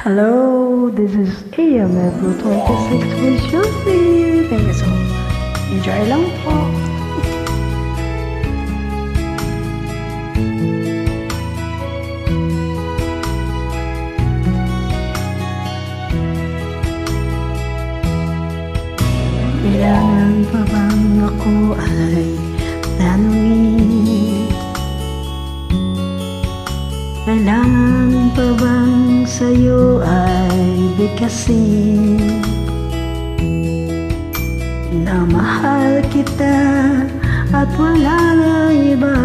Hello, this is AMF 26 with Shopee. Thank you so much. Enjoy lang po. Kailangan pa bang ako ay tanungin? Kailangan pa bang sa'yo ay bigkasin na mahal kita at wala nang iba?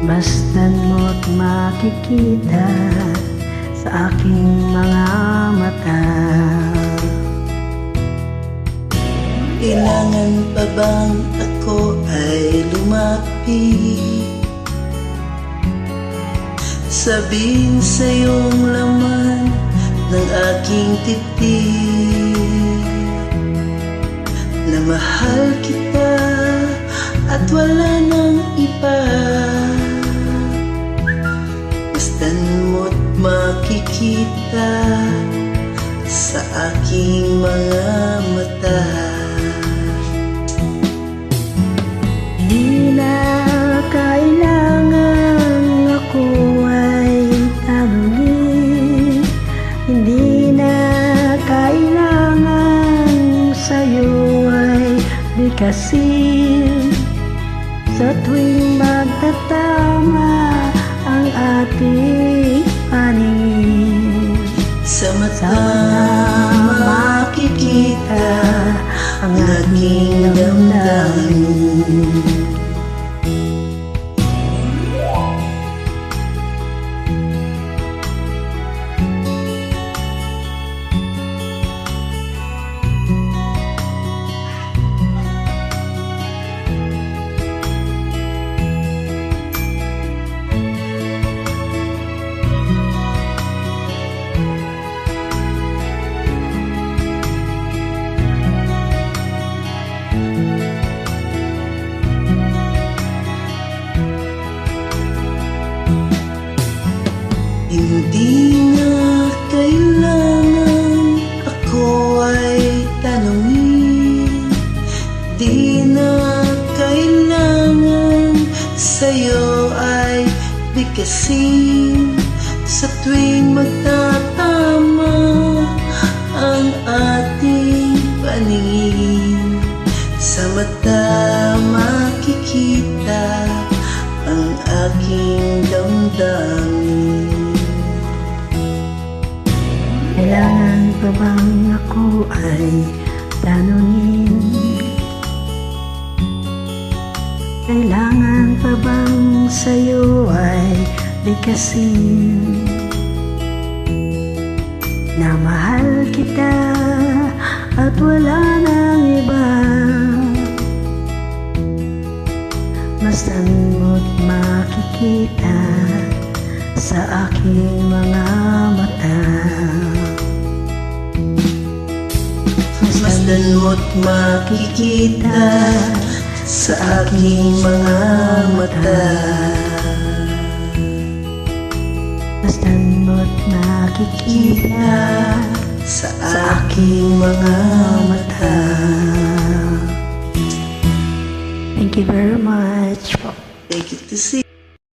Basta't mo't makikita sa aking mga mata. Kailangan pa bang ako ay lumapit? Sabihin sa'yong laman ng aking titig na mahal kita at wala nang iba. Basta't mo't makikita sa aking mga mata. Di na kailangan ako ay tanungin, hindi na kailangan sa'yo ay bigkasin. Sa tuwing magtatama ang ating paningin, Sa mata makikita ang ang aking damdamin. Hindi na kailangan ako ay tanungin, di na kailangan sa'yo ay bigkasin. Sa tuwing magtatama ang ating paningin, sa mata makikita ang aking damdamin. Kailangan pa bang ako ay tanungin? Kailangan pa bang sa'yo ay bigkasin na mahal kita at wala nang iba? Basta't mo't makikita sa aking mga mata. Basta't mo't makikita sa aking mga mata. Basta't mo't makikita Sa aking mga mata. Thank you very much po. Thank you to see.